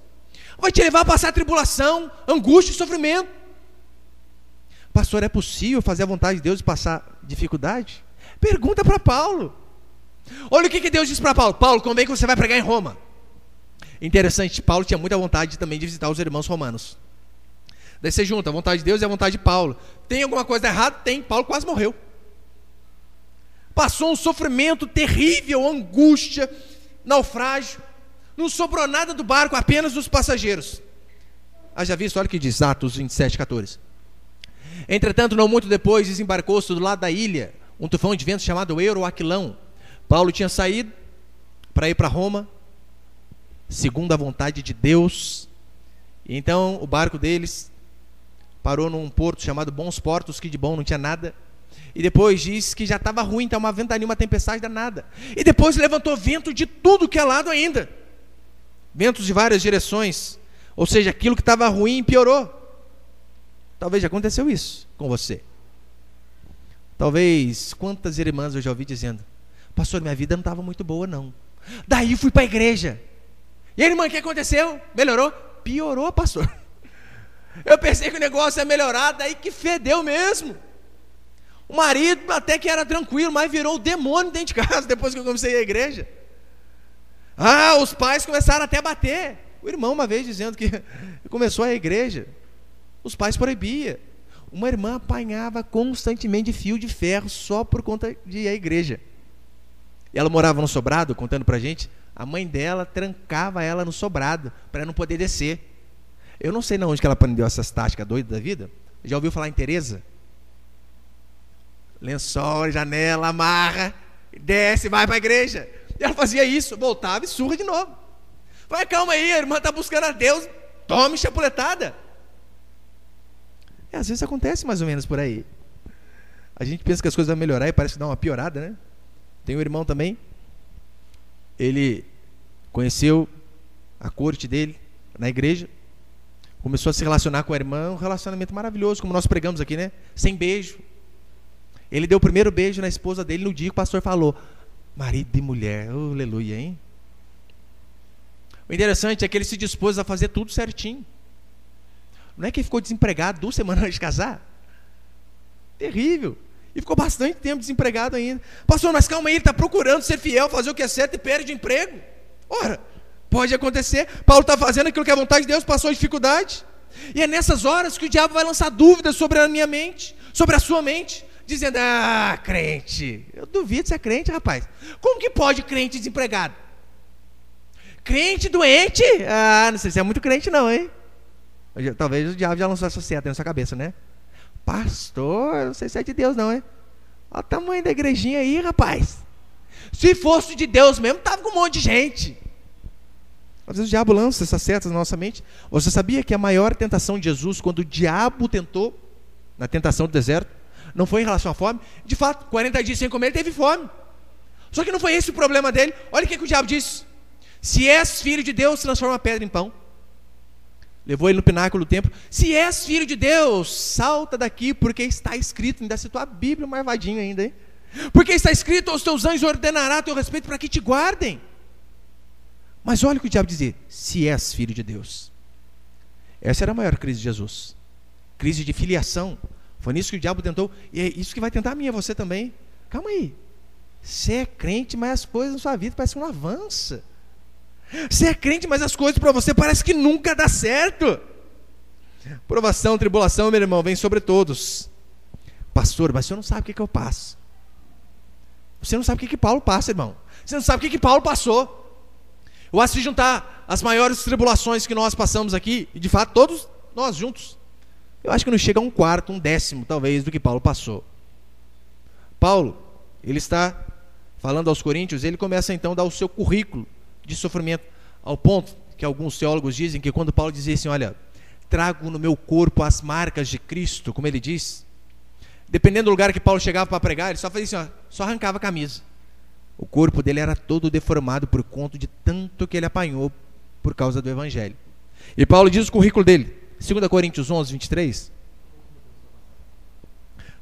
vai te levar a passar tribulação, angústia e sofrimento. Pastor, é possível fazer a vontade de Deus e passar dificuldade? Pergunta para Paulo. Olha o que Deus disse para Paulo. Paulo, convém que você vai pregar em Roma. Interessante, Paulo tinha muita vontade também de visitar os irmãos romanos. Daí você junta a vontade de Deus e a vontade de Paulo. Tem alguma coisa errada? Tem. Paulo quase morreu. Passou um sofrimento terrível, angústia, naufrágio. Não sobrou nada do barco, apenas os passageiros. Haja visto, olha o que diz Atos 27:14. Entretanto, não muito depois, desembarcou-se do lado da ilha um tufão de vento chamado Euroaquilão. Paulo tinha saído para ir para Roma, segundo a vontade de Deus. E então o barco deles parou num porto chamado Bons Portos, que de bom não tinha nada. E depois diz que já estava ruim, então uma ventania, uma tempestade danada. E depois levantou vento de tudo que é lado ainda. Ventos de várias direções. Ou seja, aquilo que estava ruim piorou. Talvez já aconteceu isso com você. Talvez, quantas irmãs eu já ouvi dizendo: pastor, minha vida não estava muito boa não. Daí fui para a igreja. E aí, irmã, o que aconteceu? Melhorou? Piorou, pastor. Eu pensei que o negócio ia melhorar, daí que fedeu mesmo. O marido até que era tranquilo, mas virou o demônio dentro de casa depois que eu comecei a ir à igreja. Os pais começaram até a bater. O irmão uma vez dizendo que começou a ir à igreja, os pais proibiam. Uma irmã apanhava constantemente de fio de ferro só por conta de ir à igreja. E ela morava no sobrado, contando pra gente, a mãe dela trancava ela no sobrado para não poder descer. Eu não sei onde que ela aprendeu essas táticas doidas da vida. Já ouviu falar em Teresa? Lençol, janela, amarra, desce, vai para a igreja. E ela fazia isso, voltava e surra de novo. Vai, calma aí, a irmã está buscando a Deus, tome chapuletada. Às vezes acontece mais ou menos por aí. A gente pensa que as coisas vão melhorar e parece que dá uma piorada, né? Tem um irmão também, ele conheceu a corte dele na igreja, começou a se relacionar com a irmã, um relacionamento maravilhoso, como nós pregamos aqui, né? Sem beijo. Ele deu o primeiro beijo na esposa dele no dia que o pastor falou: marido e mulher, oh, aleluia, hein? O interessante é que ele se dispôs a fazer tudo certinho. Não é que ele ficou desempregado 2 semanas antes de casar? Terrível. E ficou bastante tempo desempregado ainda. Pastor, mas calma aí, ele está procurando ser fiel, fazer o que é certo e perde o emprego. Ora, pode acontecer. Paulo está fazendo aquilo que é a vontade de Deus, passou dificuldade. E é nessas horas que o diabo vai lançar dúvidas sobre a minha mente, sobre a sua mente, dizendo: crente, eu duvido se é crente, rapaz. Como que pode crente desempregado? Crente doente? Não sei se é muito crente não, hein? Talvez o diabo já lançou essa seta na sua cabeça, né? Pastor, não sei se é de Deus não, hein? Olha o tamanho da igrejinha aí, rapaz. Se fosse de Deus mesmo, tava com um monte de gente. Às vezes o diabo lança essas setas na nossa mente. Você sabia que a maior tentação de Jesus, quando o diabo tentou, na tentação do deserto, não foi em relação à fome? De fato, 40 dias sem comer, ele teve fome. Só que não foi esse o problema dele. Olha o que o diabo disse: se és filho de Deus, transforma a pedra em pão. Levou ele no pináculo do templo. Se és filho de Deus, salta daqui, porque está escrito. Ainda citou a Bíblia marvadinho ainda, hein? Porque está escrito: aos teus anjos ordenará a teu respeito para que te guardem. Mas olha o que o diabo dizia: se és filho de Deus. Essa era a maior crise de Jesus, crise de filiação. Foi nisso que o diabo tentou, e é isso que vai tentar a mim e a você também. Calma aí, você é crente, mas as coisas na sua vida parecem que não avançam. Você é crente, mas as coisas para você parece que nunca dá certo. Provação, tribulação, meu irmão, vem sobre todos. Pastor, mas você não sabe o que eu passo. Você não sabe o que Paulo passa, irmão. Você não sabe o que Paulo passou. Eu acho que se juntar as maiores tribulações que nós passamos aqui, e de fato todos nós juntos, eu acho que não chega a 1/4, 1/10 talvez do que Paulo passou. Paulo, ele está falando aos coríntios, ele começa então a dar o seu currículo de sofrimento, ao ponto que alguns teólogos dizem que quando Paulo dizia assim: olha, trago no meu corpo as marcas de Cristo, como ele diz, dependendo do lugar que Paulo chegava para pregar, ele só fazia assim, só arrancava a camisa. O corpo dele era todo deformado por conta de tanto que ele apanhou por causa do evangelho. E Paulo diz o currículo dele, 2 Coríntios 11, 23.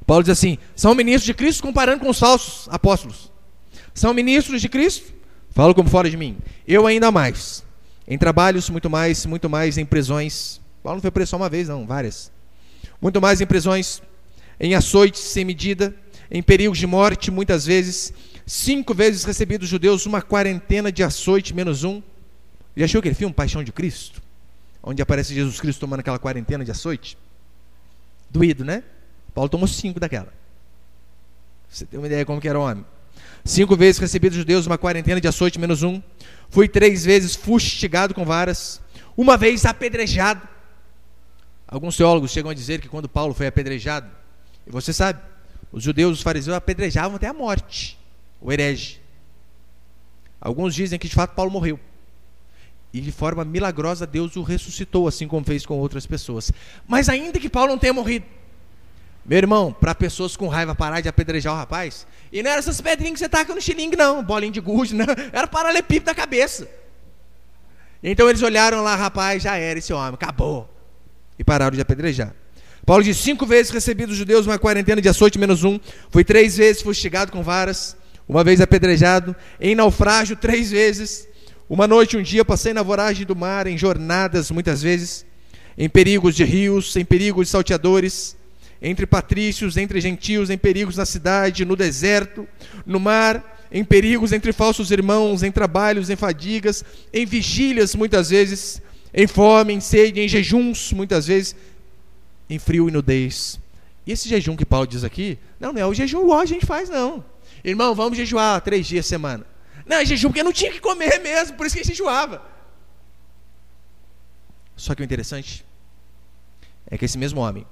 Paulo diz assim: são ministros de Cristo, comparando com os falsos apóstolos. São ministros de Cristo, falo como fora de mim. Eu ainda mais. Em trabalhos, muito mais em prisões. Paulo não foi preso só uma vez, não, várias. Muito mais em prisões, em açoites sem medida, em perigos de morte, muitas vezes. 5 vezes recebi dos judeus uma quarentena de açoite, menos um. Já achou aquele filme, Paixão de Cristo? Onde aparece Jesus Cristo tomando aquela quarentena de açoite? Doído, né? Paulo tomou 5 daquela. Você tem uma ideia como que era o homem. 5 vezes recebi dos judeus uma quarentena de açoite menos 1. Fui 3 vezes fustigado com varas. 1 vez apedrejado. Alguns teólogos chegam a dizer que quando Paulo foi apedrejado, e você sabe, os judeus, os fariseus apedrejavam até a morte o herege. Alguns dizem que de fato Paulo morreu. E de forma milagrosa Deus o ressuscitou, assim como fez com outras pessoas. Mas ainda que Paulo não tenha morrido, meu irmão, para pessoas com raiva parar de apedrejar o rapaz, e não eram essas pedrinhas que você taca no xilingue não, bolinha de gude, não, era paralelepípedo da cabeça. Então eles olharam lá, rapaz, já era esse homem, acabou, e pararam de apedrejar. Paulo diz: 5 vezes recebi dos judeus uma quarentena de açoite menos 1. Fui 3 vezes fustigado com varas. 1 vez apedrejado. Em naufrágio 3 vezes. 1 noite, 1 dia passei na voragem do mar, em jornadas muitas vezes, em perigos de rios, em perigos de salteadores, entre patrícios, entre gentios, em perigos na cidade, no deserto, no mar, em perigos entre falsos irmãos, em trabalhos, em fadigas, em vigílias muitas vezes, em fome, em sede, em jejuns muitas vezes, em frio e nudez. E esse jejum que Paulo diz aqui, não é o jejum igual a gente faz, não. Irmão, vamos jejuar 3 dias a semana. Não, é jejum porque não tinha que comer mesmo, por isso que ele jejuava. Só que o interessante é que esse mesmo homem,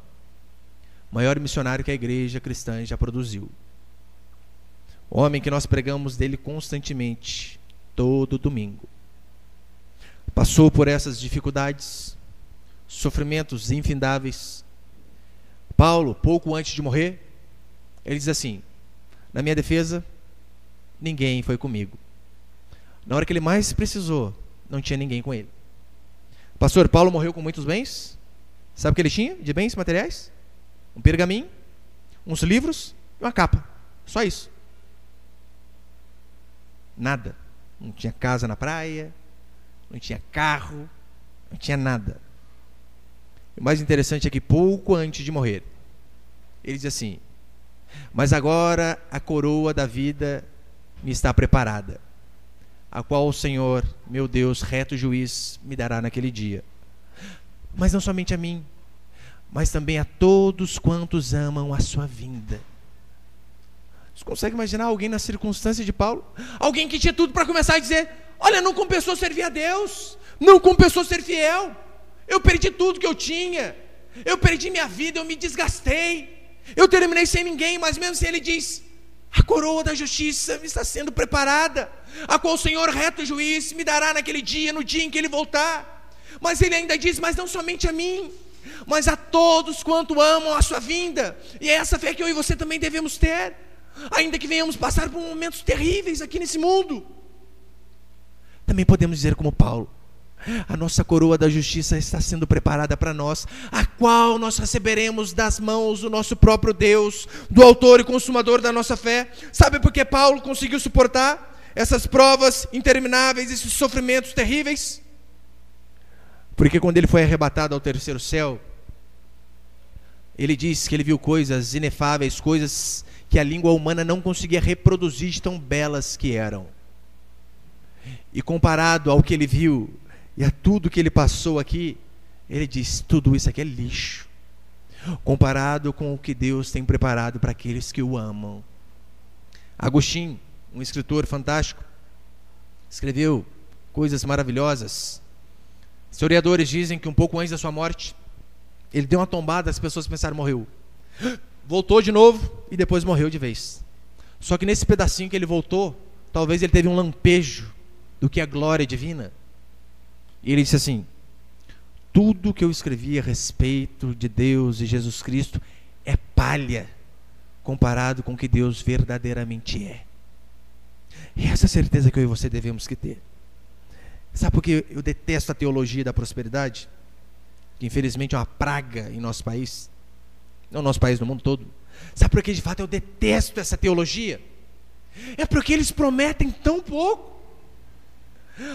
maior missionário que a igreja cristã já produziu, o homem que nós pregamos dele constantemente, todo domingo, passou por essas dificuldades, sofrimentos infindáveis. Paulo, pouco antes de morrer, ele diz assim: na minha defesa, ninguém foi comigo. Na hora que ele mais precisou, não tinha ninguém com ele. Pastor, Paulo morreu com muitos bens. Sabe o que ele tinha de bens materiais? Um pergaminho, uns livros e uma capa. Só isso. Nada. Não tinha casa na praia, não tinha carro, não tinha nada. O mais interessante é que pouco antes de morrer, ele diz assim: mas agora a coroa da vida me está preparada, a qual o Senhor, meu Deus, reto juiz, me dará naquele dia. Mas não somente a mim, mas também a todos quantos amam a sua vinda. Você consegue imaginar alguém na circunstância de Paulo? Alguém que tinha tudo para começar a dizer: olha, não compensou servir a Deus, não compensou ser fiel, eu perdi tudo que eu tinha, eu perdi minha vida, eu me desgastei, eu terminei sem ninguém. Mas mesmo assim ele diz: a coroa da justiça me está sendo preparada, a qual o Senhor reto juiz me dará naquele dia, no dia em que ele voltar. Mas ele ainda diz: mas não somente a mim, mas a todos quanto amam a sua vinda. E é essa fé que eu e você também devemos ter, ainda que venhamos passar por momentos terríveis aqui nesse mundo. Também podemos dizer como Paulo: a nossa coroa da justiça está sendo preparada para nós, a qual nós receberemos das mãos do nosso próprio Deus, do autor e consumador da nossa fé. Sabe por que Paulo conseguiu suportar essas provas intermináveis, esses sofrimentos terríveis? Porque quando ele foi arrebatado ao terceiro céu, ele diz que ele viu coisas inefáveis, coisas que a língua humana não conseguia reproduzir de tão belas que eram. E comparado ao que ele viu e a tudo que ele passou aqui, ele diz: tudo isso aqui é lixo, comparado com o que Deus tem preparado para aqueles que o amam. Agostinho, um escritor fantástico, escreveu coisas maravilhosas. Historiadores dizem que um pouco antes da sua morte, ele deu uma tombada, as pessoas pensaram: morreu. Voltou de novo e depois morreu de vez. Só que nesse pedacinho que ele voltou, talvez ele teve um lampejo do que é a glória divina. E ele disse assim: tudo que eu escrevi a respeito de Deus e Jesus Cristo é palha comparado com o que Deus verdadeiramente é. E essa certeza que eu e você devemos que ter. Sabe por que eu detesto a teologia da prosperidade? Que infelizmente é uma praga em nosso país. Não no nosso país, no mundo todo. Sabe por que de fato eu detesto essa teologia? É porque eles prometem tão pouco.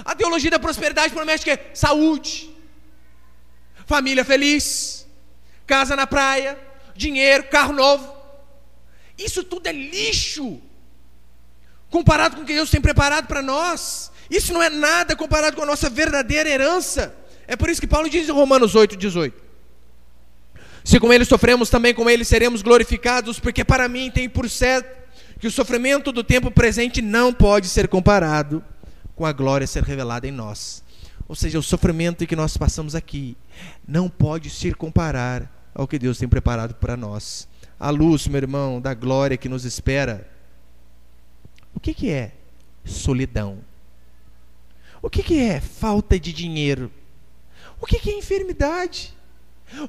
A teologia da prosperidade promete que é saúde, família feliz, casa na praia, dinheiro, carro novo. Isso tudo é lixo comparado com o que Deus tem preparado para nós. Isso não é nada comparado com a nossa verdadeira herança. É por isso que Paulo diz em Romanos 8:18: se com ele sofremos, também com ele seremos glorificados, porque para mim tem por certo que o sofrimento do tempo presente não pode ser comparado com a glória a ser revelada em nós. Ou seja, o sofrimento que nós passamos aqui não pode se comparar ao que Deus tem preparado para nós. A luz, meu irmão, da glória que nos espera. O que é solidão? O que é falta de dinheiro? O que é enfermidade?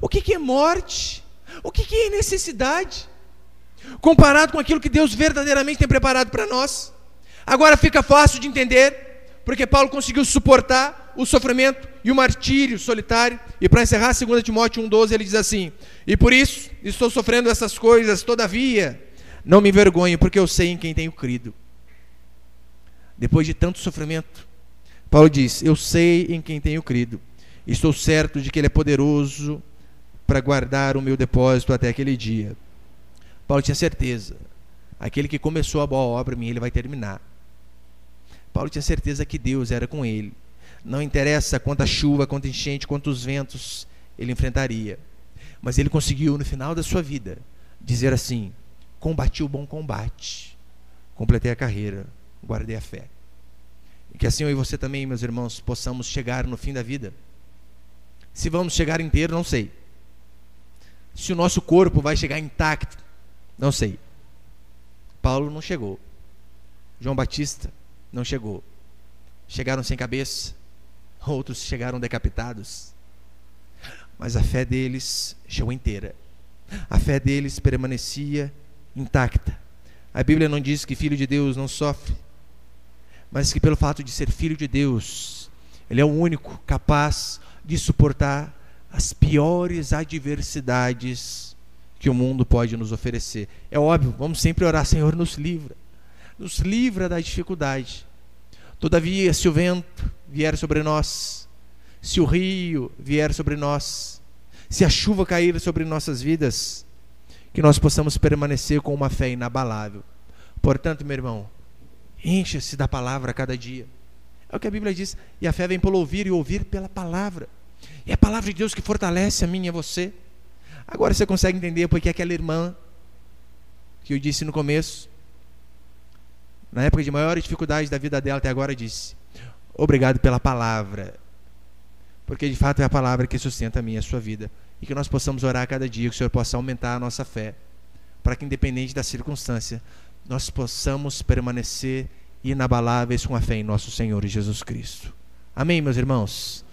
O que é morte? O que é necessidade? Comparado com aquilo que Deus verdadeiramente tem preparado para nós. Agora fica fácil de entender, porque Paulo conseguiu suportar o sofrimento e o martírio solitário. E para encerrar, 2 Timóteo 1,12, ele diz assim: e por isso estou sofrendo essas coisas, todavia não me envergonho, porque eu sei em quem tenho crido. Depois de tanto sofrimento, Paulo diz: eu sei em quem tenho crido, estou certo de que Ele é poderoso para guardar o meu depósito até aquele dia. Paulo tinha certeza, aquele que começou a boa obra em mim, ele vai terminar. Paulo tinha certeza que Deus era com ele. Não interessa quanta chuva, quanta enchente, quantos ventos ele enfrentaria, mas ele conseguiu no final da sua vida dizer assim: combati o bom combate, completei a carreira, guardei a fé. E que assim eu e você também, meus irmãos, possamos chegar no fim da vida. Se vamos chegar inteiro, não sei. Se o nosso corpo vai chegar intacto, não sei. Paulo não chegou. João Batista não chegou. Chegaram sem cabeça. Outros chegaram decapitados. Mas a fé deles chegou inteira. A fé deles permanecia intacta. A Bíblia não diz que filho de Deus não sofre, mas que pelo fato de ser filho de Deus, ele é o único capaz de suportar as piores adversidades que o mundo pode nos oferecer. É óbvio, vamos sempre orar: Senhor, nos livra da dificuldade. Todavia, se o vento vier sobre nós, se o rio vier sobre nós, se a chuva cair sobre nossas vidas, que nós possamos permanecer com uma fé inabalável. Portanto, meu irmão, encha-se da palavra a cada dia. É o que a Bíblia diz: e a fé vem pelo ouvir, e ouvir pela palavra. E é a palavra de Deus que fortalece a mim e a você. Agora você consegue entender porque aquela irmã que eu disse no começo, na época de maior dificuldade da vida dela até agora, disse: obrigado pela palavra, porque de fato é a palavra que sustenta a minha e a sua vida. E que nós possamos orar a cada dia, que o Senhor possa aumentar a nossa fé, para que independente da circunstância, nós possamos permanecer inabaláveis com a fé em nosso Senhor Jesus Cristo. Amém, meus irmãos?